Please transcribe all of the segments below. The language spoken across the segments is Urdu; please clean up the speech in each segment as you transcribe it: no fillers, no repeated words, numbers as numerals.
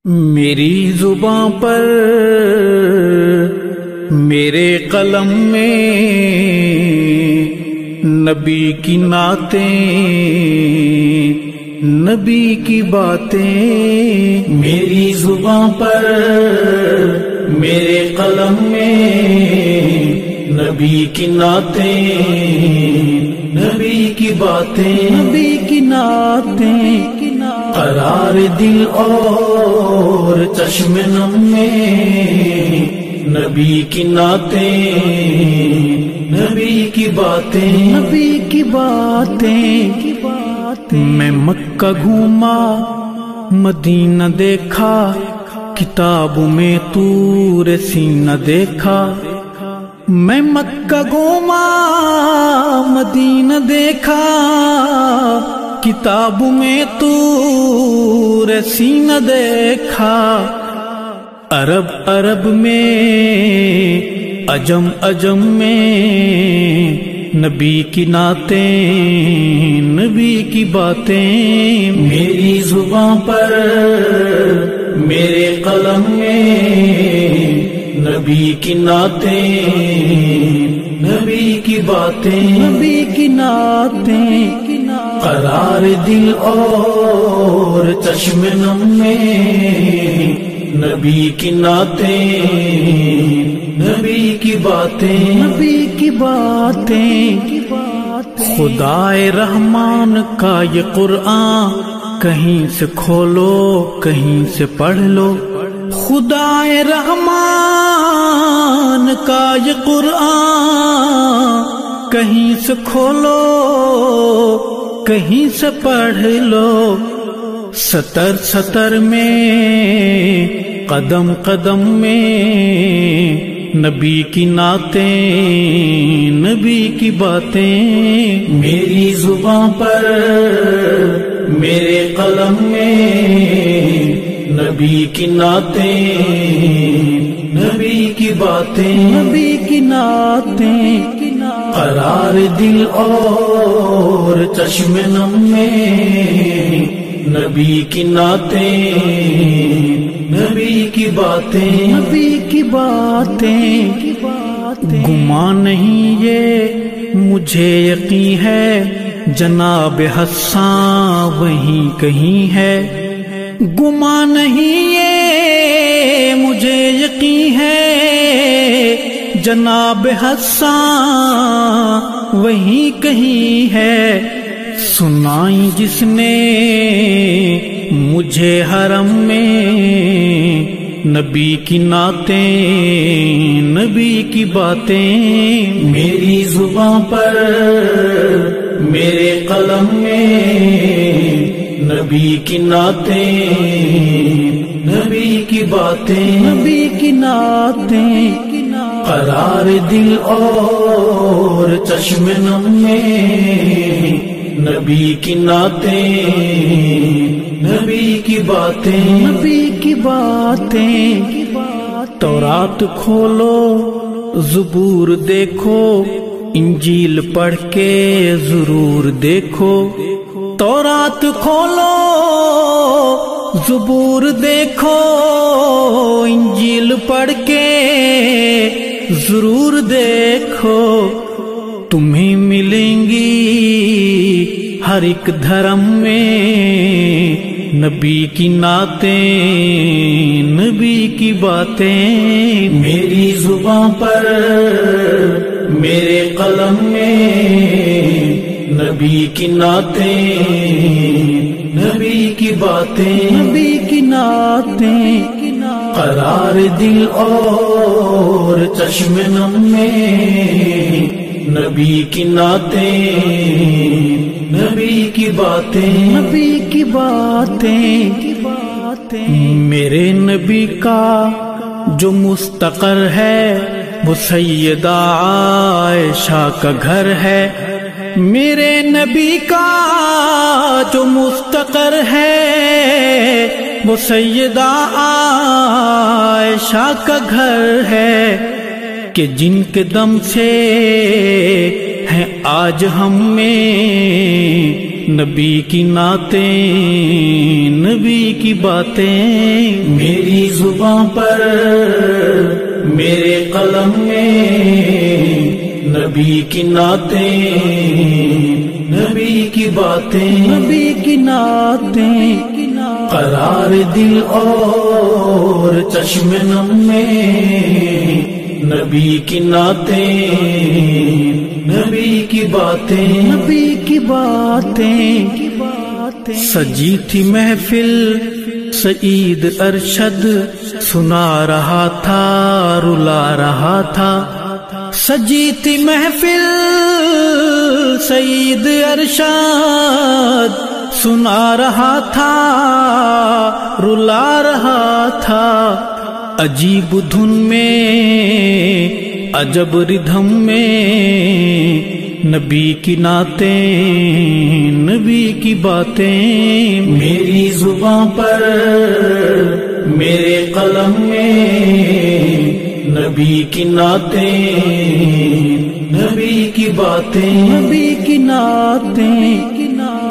میری زباں پر میرے قلم میں نبی کی نعتیں، نبی کی باتیں۔ میری زباں پر میرے قلم میں نبی کی نعتیں، نبی کی باتیں، نبی کی نعتیں۔ قرار دل اور چشم نم میں نبی کی نعتیں، نبی کی باتیں، نبی کی باتیں۔ میں مکہ گھوما مدینہ دیکھا، کتاب میں طور سینہ دیکھا۔ میں مکہ گھوما مدینہ دیکھا، کتاب میں طور سینہ دیکھا۔ عرب عرب میں، عجم عجم میں نبی کی نعتیں، نبی کی باتیں۔ میری زباں پر میرے قلم میں نبی کی نعتیں، نبی کی باتیں، نبی کی نعتیں۔ قرار دل اور چشم نم میں نبی کی نعتیں، نبی کی باتیں، نبی کی باتیں۔ خدائے رحمان کا یہ قرآن کہیں سے کھولو کہیں سے پڑھ لو۔ خدائے رحمان کا یہ قرآن کہیں سے کھولو کہیں سے پڑھ لو۔ سطر سطر میں، قدم قدم میں نبی کی نعتیں، نبی کی باتیں۔ میری زباں پر میرے قلم میں نبی کی نعتیں، نبی کی باتیں، نبی کی نعتیں۔ قرار دل اور چشم نم میں نبی کی نعتیں، نبی کی باتیں، نبی کی باتیں۔ گمان نہیں یہ مجھے یقین ہے، جناب حسان وہیں کہیں ہے۔ گمان نہیں یہ مجھے یقین ہے، جناب حسان وہیں کہیں ہے۔ سنائی جس نے مجھے حرم میں نبی کی نعتیں، نبی کی باتیں۔ میری زباں پر میرے قلم میں نبی کی نعتیں، نبی کی باتیں، نبی کی نعتیں۔ قرار دل اور چشم نم میں نبی کی نعتیں، نبی کی باتیں، نبی کی باتیں۔ تورات کھولو زبور دیکھو، انجیل پڑھ کے ضرور دیکھو۔ تورات کھولو زبور دیکھو، انجیل پڑھ کے ضرور دیکھو۔ تمہیں ملیں گی ہر ایک دھرم میں نبی کی نعتیں، نبی کی باتیں۔ میری زباں پر میرے قلم میں نبی کی نعتیں، نبی کی باتیں، نبی کی نعتیں۔ قرار دل اور چشم نم میں نبی کی نعتیں، نبی کی باتیں، نبی کی باتیں۔ میرے نبی کا جو مستقر ہے وہ سیدہ عائشہ کا گھر ہے۔ میرے نبی کا جو مستقر ہے وہ سیدہ عائشہ کا گھر ہے، کہ جن کے دم سے ہیں آج ہم میں نبی کی نعتیں، نبی کی باتیں میری زباں پر میرے قلم میں، نبی کی نعتیں، نبی کی باتیں، نبی کی نعتیں قرار دل اور چشم نم میں، نبی کی نعتیں، نبی کی باتیں، نبی کی باتیں سجی تھی محفل سعید ارشد سنا رہا تھا رلا رہا تھا، سجی تھی محفل سعید ارشد سنا رہا تھا رلا رہا تھا، عجیب دھن میں عجب ردھم میں، نبی کی نعتیں، نبی کی باتیں میری زباں پر میرے قلم میں، نبی کی نعتیں، نبی کی باتیں، نبی کی نعتیں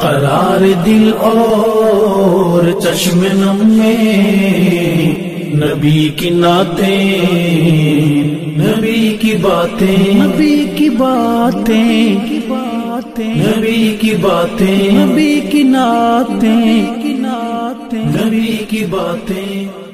قرار دل اور چشم نم میں، نبی کی نعتیں، نبی کی باتیں، نبی کی باتیں، نبی کی باتیں، نبی کی نعتیں، نبی کی باتیں